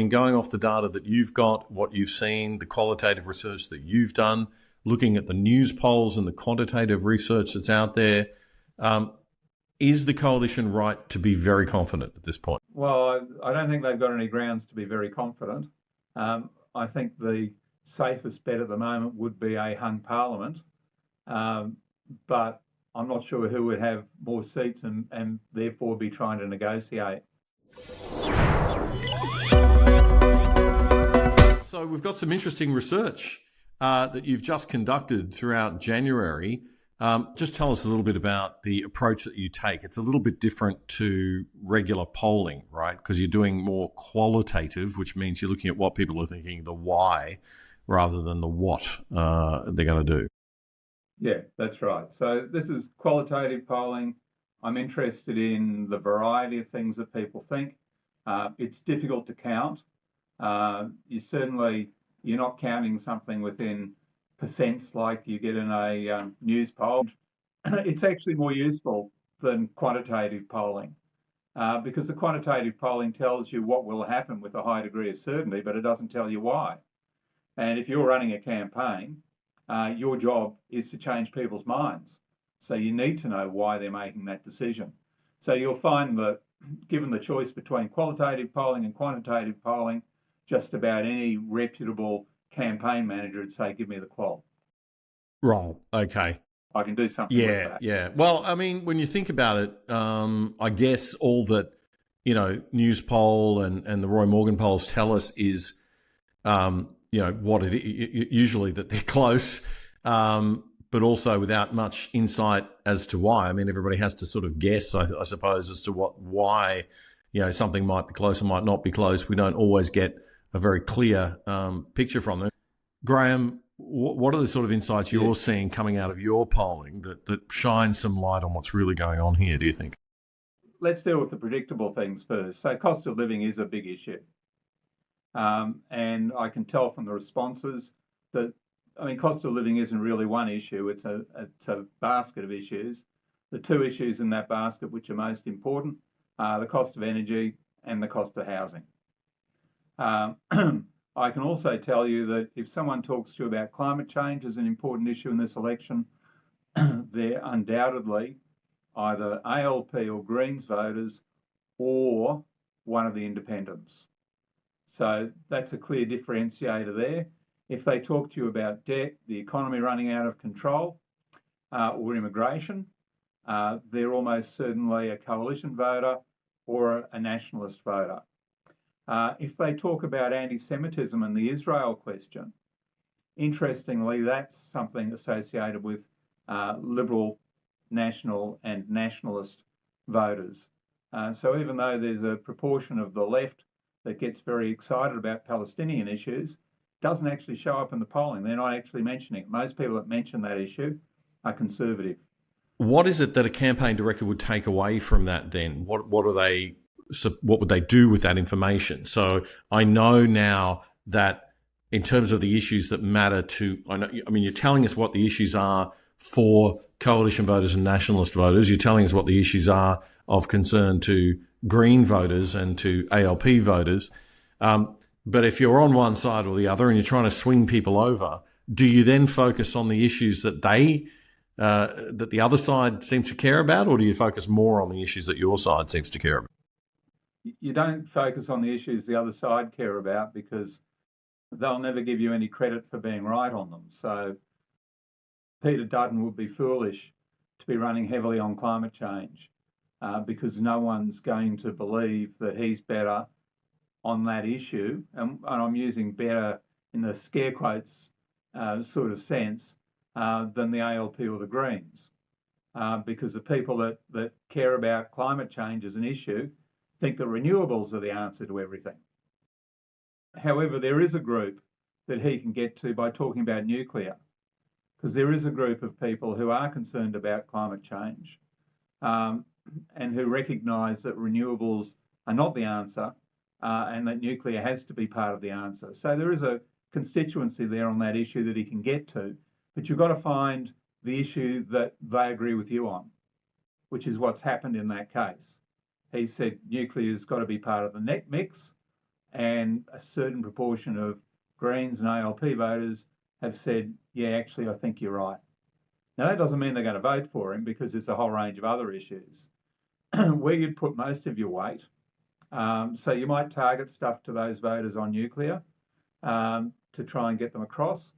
And going off the data that you've got, what you've seen, the qualitative research that you've done, looking at the news polls and the quantitative research that's out there, is the coalition right to be very confident at this point? Well, I don't think they've got any grounds to be very confident. I think the safest bet at the moment would be a hung parliament, but I'm not sure who would have more seats and therefore be trying to negotiate. So we've got some interesting research that you've just conducted throughout January. Just tell us a little bit about the approach that you take. It's a little bit different to regular polling, right? Because you're doing more qualitative, which means you're looking at what people are thinking, the why, rather than the what they're going to do. Yeah, that's right. So this is qualitative polling. I'm interested in the variety of things that people think. It's difficult to count. You're not counting something within percents like you get in a news poll. It's actually more useful than quantitative polling because the quantitative polling tells you what will happen with a high degree of certainty, but it doesn't tell you why. And if you're running a campaign, your job is to change people's minds. So you need to know why they're making that decision. So you'll find that given the choice between qualitative polling and quantitative polling, just about any reputable campaign manager would say, give me the qual. Right. Okay. I can do something with that. Yeah. Well, I mean, when you think about it, I guess all that, News Poll and the Roy Morgan polls tell us is, what usually that they're close, but also without much insight as to why. I mean, everybody has to sort of guess, I suppose, as to why, something might be close or might not be close. We don't always get a very clear picture from them. Graham, what are the sort of insights you're seeing coming out of your polling that shine some light on what's really going on here, do you think? Let's deal with the predictable things first. So cost of living is a big issue. And I can tell from the responses that, cost of living isn't really one issue. It's a basket of issues. The two issues in that basket which are most important are the cost of energy and the cost of housing. I can also tell you that if someone talks to you about climate change as an important issue in this election, they're undoubtedly either ALP or Greens voters or one of the independents. So that's a clear differentiator there. If they talk to you about debt, the economy running out of control, or immigration, they're almost certainly a coalition voter or a nationalist voter. If they talk about anti-Semitism and the Israel question, interestingly, that's something associated with liberal, national and nationalist voters. So even though there's a proportion of the left that gets very excited about Palestinian issues, doesn't actually show up in the polling. They're not actually mentioning it. Most people that mention that issue are conservative. What is it that a campaign director would take away from that then? What would they do with that information? So I know now that in terms of the issues that matter you're telling us what the issues are for coalition voters and nationalist voters. You're telling us what the issues are of concern to Green voters and to ALP voters. But if you're on one side or the other and you're trying to swing people over, do you then focus on the issues that that the other side seems to care about, or do you focus more on the issues that your side seems to care about? You don't focus on the issues the other side care about because they'll never give you any credit for being right on them. So Peter Dutton would be foolish to be running heavily on climate change because no one's going to believe that he's better on that issue. And I'm using better in the scare quotes sort of sense than the ALP or the Greens because the people that care about climate change as an issue think that renewables are the answer to everything. However, there is a group that he can get to by talking about nuclear, because there is a group of people who are concerned about climate change and who recognise that renewables are not the answer and that nuclear has to be part of the answer. So there is a constituency there on that issue that he can get to, but you've got to find the issue that they agree with you on, which is what's happened in that case. He said nuclear's got to be part of the net mix, and a certain proportion of Greens and ALP voters have said, yeah, actually, I think you're right. Now, that doesn't mean they're going to vote for him, because there's a whole range of other issues where you'd put most of your weight. So you might target stuff to those voters on nuclear to try and get them across.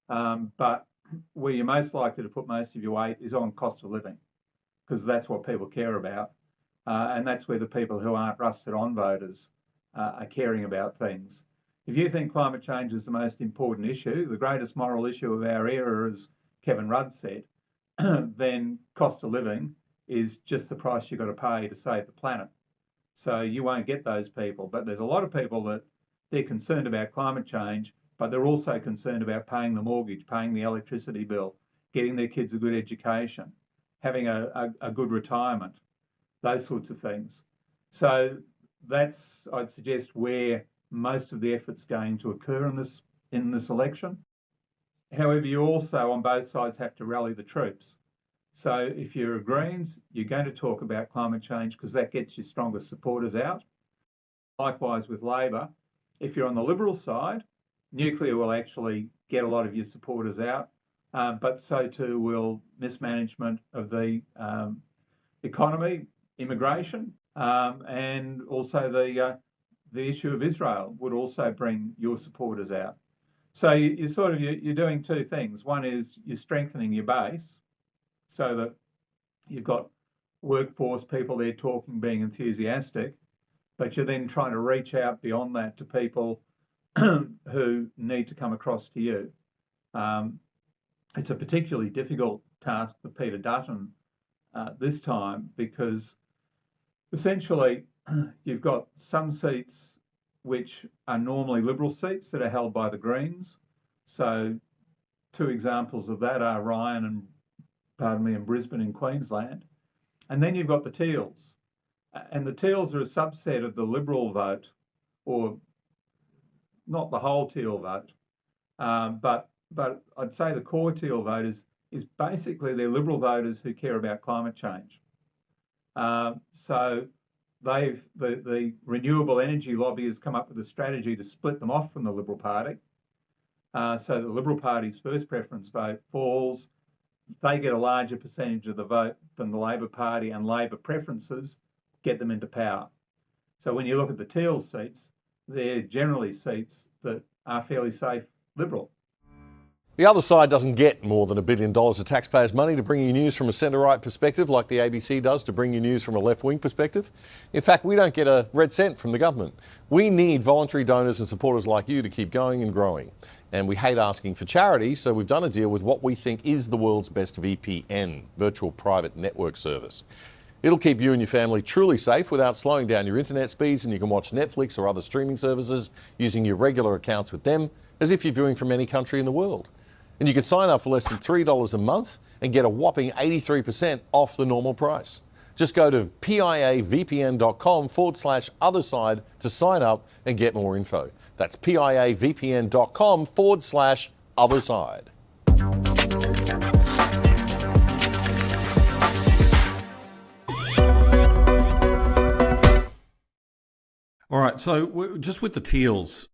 But where you're most likely to put most of your weight is on cost of living, because that's what people care about. And that's where the people who aren't rusted on voters are caring about things. If you think climate change is the most important issue, the greatest moral issue of our era, as Kevin Rudd said, then cost of living is just the price you've got to pay to save the planet. So you won't get those people. But there's a lot of people that they're concerned about climate change, but they're also concerned about paying the mortgage, paying the electricity bill, getting their kids a good education, having a good retirement, those sorts of things. So that's, I'd suggest, where most of the effort's going to occur in this election. However, you also on both sides have to rally the troops. So if you're a Greens, you're going to talk about climate change because that gets your strongest supporters out. Likewise with Labor, if you're on the Liberal side, nuclear will actually get a lot of your supporters out, but so too will mismanagement of the economy, immigration, and also the issue of Israel would also bring your supporters out. So you're doing two things. One is you're strengthening your base so that you've got workforce people there talking, being enthusiastic, but you're then trying to reach out beyond that to people who need to come across to you. It's a particularly difficult task for Peter Dutton this time, because essentially you've got some seats which are normally Liberal seats that are held by the Greens. So two examples of that are Ryan and Brisbane in Queensland. And then you've got the Teals. And the Teals are a subset of the Liberal vote, or not the whole Teal vote, but I'd say the core Teal vote is basically they're Liberal voters who care about climate change. So the renewable energy lobby has come up with a strategy to split them off from the Liberal Party. So the Liberal Party's first preference vote falls. They get a larger percentage of the vote than the Labor Party, and Labor preferences get them into power. So when you look at the Teal seats, they're generally seats that are fairly safe Liberal. The other side doesn't get more than $1 billion of taxpayers' money to bring you news from a centre-right perspective like the ABC does to bring you news from a left-wing perspective. In fact, we don't get a red cent from the government. We need voluntary donors and supporters like you to keep going and growing. And we hate asking for charity, so we've done a deal with what we think is the world's best VPN, virtual private network service. It'll keep you and your family truly safe without slowing down your internet speeds, and you can watch Netflix or other streaming services using your regular accounts with them as if you're viewing from any country in the world. And you can sign up for less than $3 a month and get a whopping 83% off the normal price. Just go to piavpn.com/otherside to sign up and get more info. That's piavpn.com/otherside. All right, so just with the Teals,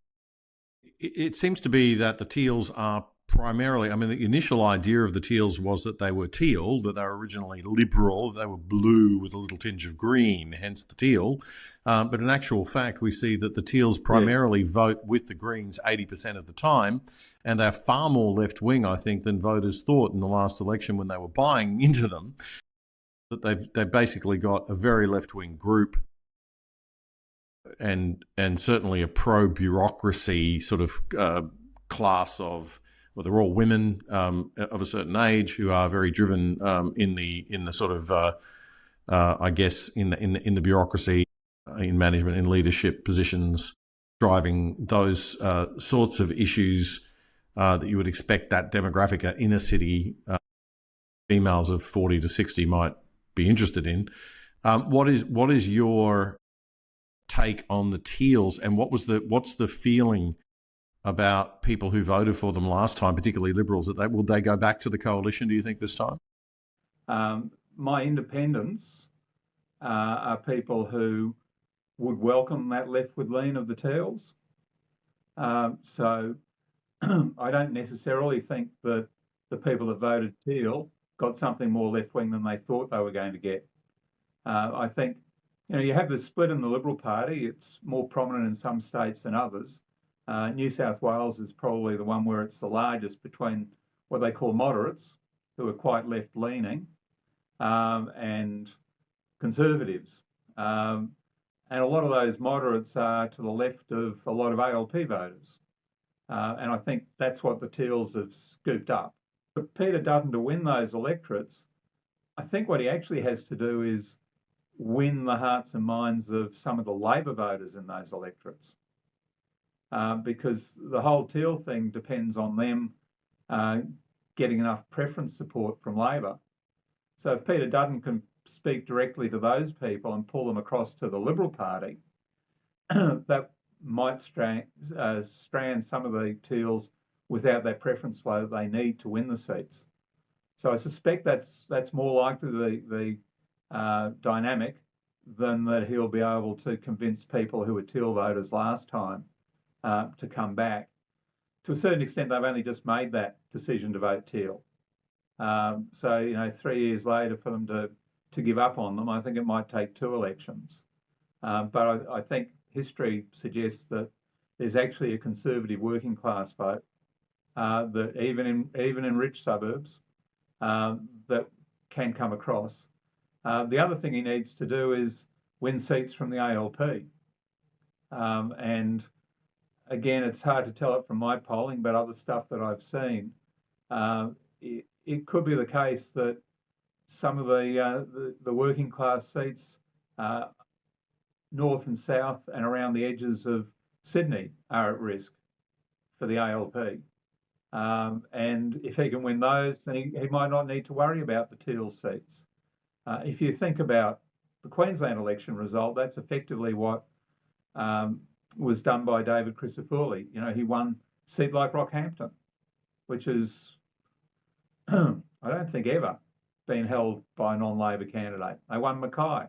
it seems to be that the Teals are primarily, I mean, the initial idea of the Teals was that they were teal, that they were originally liberal, they were blue with a little tinge of green, hence the teal. But in actual fact, we see that the Teals primarily vote with the Greens 80% of the time, and they're far more left-wing, I think, than voters thought in the last election when they were buying into them. That they've basically got a very left-wing group, and certainly a pro-bureaucracy sort of class of, well, they're all women of a certain age who are very driven in the sort of I guess in the bureaucracy, in management, in leadership positions, driving those sorts of issues that you would expect that demographic at inner city females of 40 to 60 might be interested in. What is your take on the Teals, and what's the feeling about people who voted for them last time, particularly Liberals, that will they go back to the coalition, do you think, this time? My independents are people who would welcome that leftward lean of the Teals. So I don't necessarily think that the people that voted teal got something more left-wing than they thought they were going to get. I think, you have the split in the Liberal Party. It's more prominent in some states than others. New South Wales is probably the one where it's the largest between what they call moderates, who are quite left-leaning, and conservatives. And a lot of those moderates are to the left of a lot of ALP voters. And I think that's what the Teals have scooped up. But Peter Dutton, to win those electorates, I think what he actually has to do is win the hearts and minds of some of the Labor voters in those electorates. Because the whole teal thing depends on them getting enough preference support from Labor. So if Peter Dutton can speak directly to those people and pull them across to the Liberal Party, that might strand some of the teals without that preference flow that they need to win the seats. So I suspect that's more likely the dynamic than that he'll be able to convince people who were teal voters last time to come back. To a certain extent, they've only just made that decision to vote teal. So 3 years later, for them to give up on them, I think it might take 2 elections. But I think history suggests that there's actually a conservative working class vote that even in rich suburbs that can come across. The other thing he needs to do is win seats from the ALP. And again, it's hard to tell it from my polling, but other stuff that I've seen, it could be the case that some of the working class seats north and south and around the edges of Sydney are at risk for the ALP. And if he can win those, then he might not need to worry about the teal seats. If you think about the Queensland election result, that's effectively what was done by David Crisafulli. He won a seat like Rockhampton, which is, I don't think ever been held by a non-Labor candidate. They won Mackay.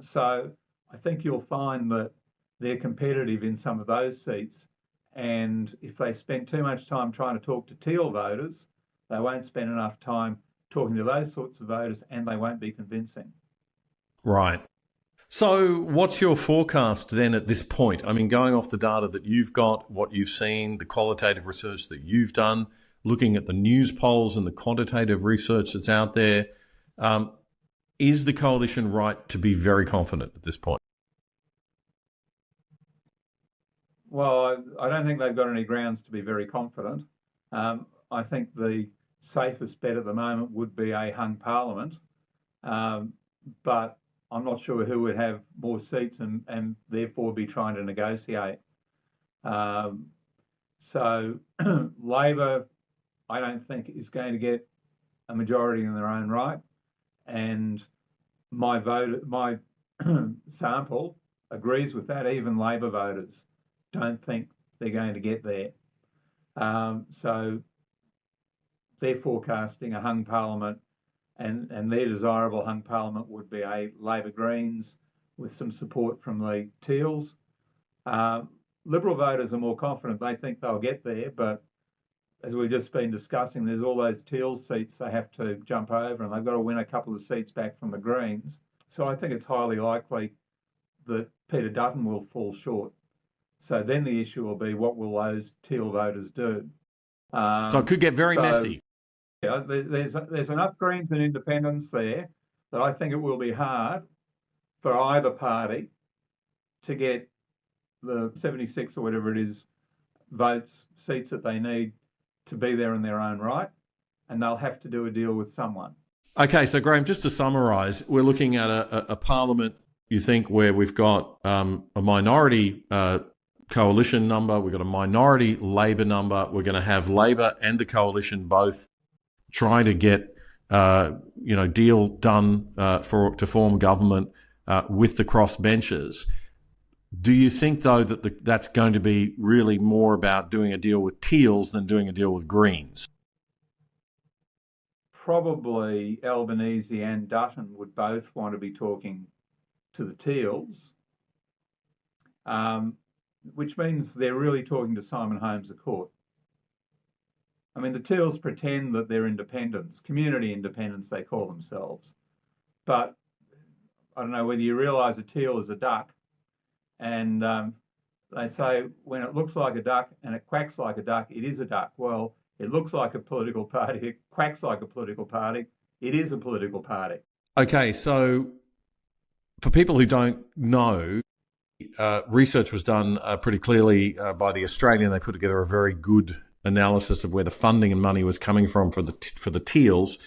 So I think you'll find that they're competitive in some of those seats. And if they spend too much time trying to talk to teal voters, they won't spend enough time talking to those sorts of voters, and they won't be convincing. Right. So what's your forecast then at this point? I mean, going off the data that you've got, what you've seen, the qualitative research that you've done, looking at the news polls and the quantitative research that's out there, is the coalition right to be very confident at this point? Well, I don't think they've got any grounds to be very confident. I think the safest bet at the moment would be a hung parliament, but I'm not sure who would have more seats and therefore be trying to negotiate. So Labor, I don't think, is going to get a majority in their own right, and my sample agrees with that. Even Labor voters don't think they're going to get there. So they're forecasting a hung parliament, and their desirable hung parliament would be a Labor Greens with some support from the Teals. Liberal voters are more confident. They think they'll get there, but as we've just been discussing, there's all those Teals seats they have to jump over, and they've got to win a couple of seats back from the Greens. So I think it's highly likely that Peter Dutton will fall short. So then the issue will be, what will those teal voters do? So it could get very messy. Yeah, there's enough Greens and independents there that I think it will be hard for either party to get the 76 or whatever it is seats that they need to be there in their own right, and they'll have to do a deal with someone. Okay, so Graham, just to summarise, we're looking at a parliament, you think, where we've got a minority coalition number, we've got a minority Labor number, we're going to have Labor and the coalition both try to get deal done to form government with the crossbenchers. Do you think, though, that that's going to be really more about doing a deal with Teals than doing a deal with Greens? Probably Albanese and Dutton would both want to be talking to the Teals. which means they're really talking to Simon Holmes a court. I mean, the Teals pretend that they're independents, community independents they call themselves. But I don't know whether you realise a teal is a duck. And they say when it looks like a duck and it quacks like a duck, it is a duck. Well, it looks like a political party, it quacks like a political party, it is a political party. Okay, so for people who don't know, research was done pretty clearly by the Australian. They put together a very good analysis of where the funding and money was coming from for the Teals,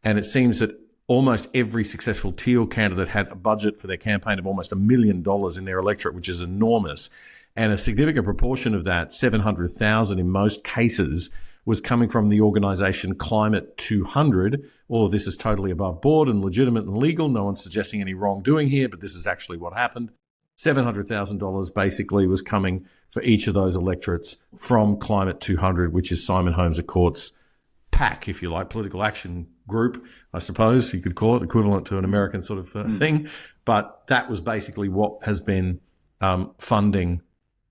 and it seems that almost every successful Teal candidate had a budget for their campaign of almost $1 million in their electorate, which is enormous, and a significant proportion of that, 700,000 in most cases, was coming from the organisation Climate 200. All of this is totally above board and legitimate and legal. No one's suggesting any wrongdoing here, but this is actually what happened. $700,000 basically was coming for each of those electorates from Climate 200, which is Simon Holmes a Court's PAC, if you like, political action group, I suppose you could call it, equivalent to an American sort of thing. But that was basically what has been funding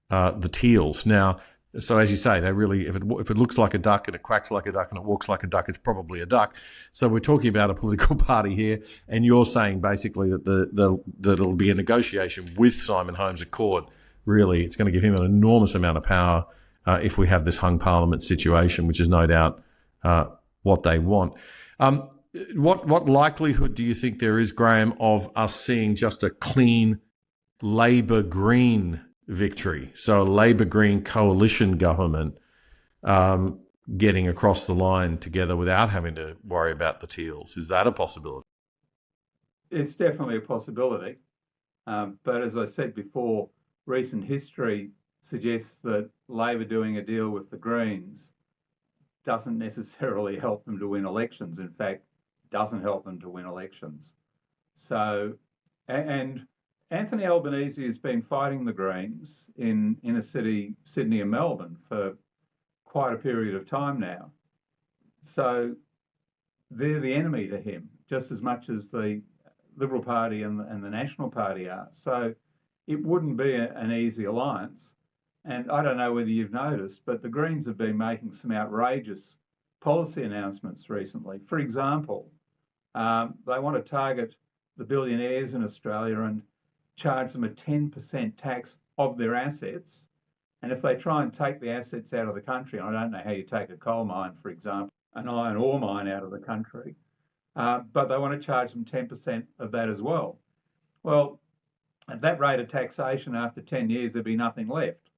the Teals. Now, so as you say, they really, if it looks like a duck and it quacks like a duck and it walks like a duck, it's probably a duck. So we're talking about a political party here, and you're saying basically that that it'll be a negotiation with Simon Holmes a Court. Really, it's going to give him an enormous amount of power if we have this hung parliament situation, which is no doubt what they want. What likelihood do you think there is, Graham, of us seeing just a clean Labor-Green victory? So a Labor-Green coalition government getting across the line together without having to worry about the Teals. Is that a possibility? It's definitely a possibility. But as I said before, recent history suggests that Labor doing a deal with the Greens doesn't necessarily help them to win elections. In fact, doesn't help them to win elections. So, and Anthony Albanese has been fighting the Greens in inner city Sydney and Melbourne for quite a period of time now. So they're the enemy to him, just as much as the Liberal Party and the National Party are. So it wouldn't be an easy alliance. And I don't know whether you've noticed, but the Greens have been making some outrageous policy announcements recently. For example, they want to target the billionaires in Australia and charge them a 10% tax of their assets. And if they try and take the assets out of the country, I don't know how you take a coal mine, for example, an iron ore mine out of the country, but they want to charge them 10% of that as well. Well, at that rate of taxation, after 10 years, there'd be nothing left.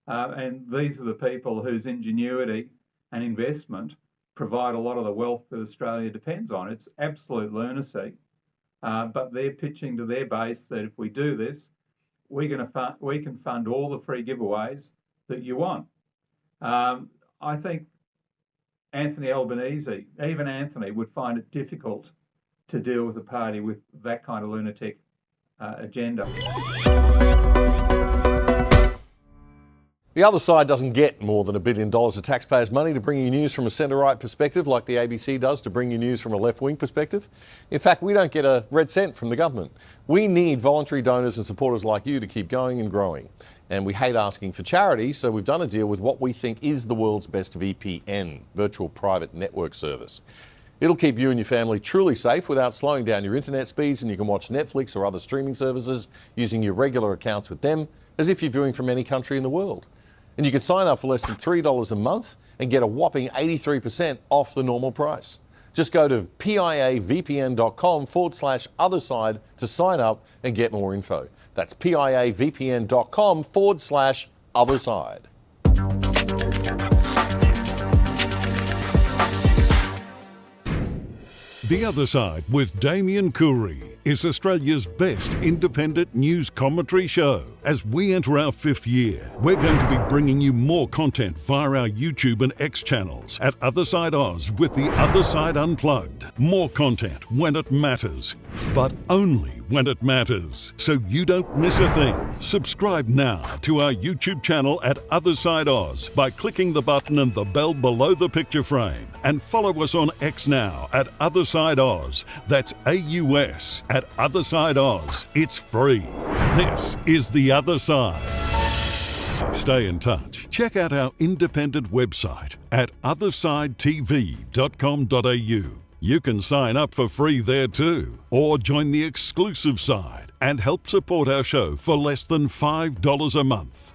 And these are the people whose ingenuity and investment provide a lot of the wealth that Australia depends on. It's absolute lunacy. But they're pitching to their base that if we do this, we can fund all the free giveaways that you want. I think Anthony Albanese, even Anthony, would find it difficult to deal with a party with that kind of lunatic agenda. The other side doesn't get more than $1 billion of taxpayers' money to bring you news from a centre-right perspective like the ABC does to bring you news from a left-wing perspective. In fact, we don't get a red cent from the government. We need voluntary donors and supporters like you to keep going and growing. And we hate asking for charity, so we've done a deal with what we think is the world's best VPN, virtual private network service. It'll keep you and your family truly safe without slowing down your internet speeds, and you can watch Netflix or other streaming services using your regular accounts with them as if you're viewing from any country in the world. And you can sign up for less than $3 a month and get a whopping 83% off the normal price. Just go to piavpn.com/otherside to sign up and get more info. That's piavpn.com/otherside. The Other Side with Damian is Australia's best independent news commentary show. As we enter our 5th year, we're going to be bringing you more content via our YouTube and X channels at Other Side Oz with The Other Side Unplugged. More content when it matters, but only when it matters, so you don't miss a thing. Subscribe now to our YouTube channel at Other Side Oz by clicking the button and the bell below the picture frame. And follow us on X now at Other Side Oz. That's AUS at Other Side Oz. It's free. This is The Other Side. To stay in touch, check out our independent website at othersidetv.com.au. You can sign up for free there too, or join the exclusive side and help support our show for less than $5 a month.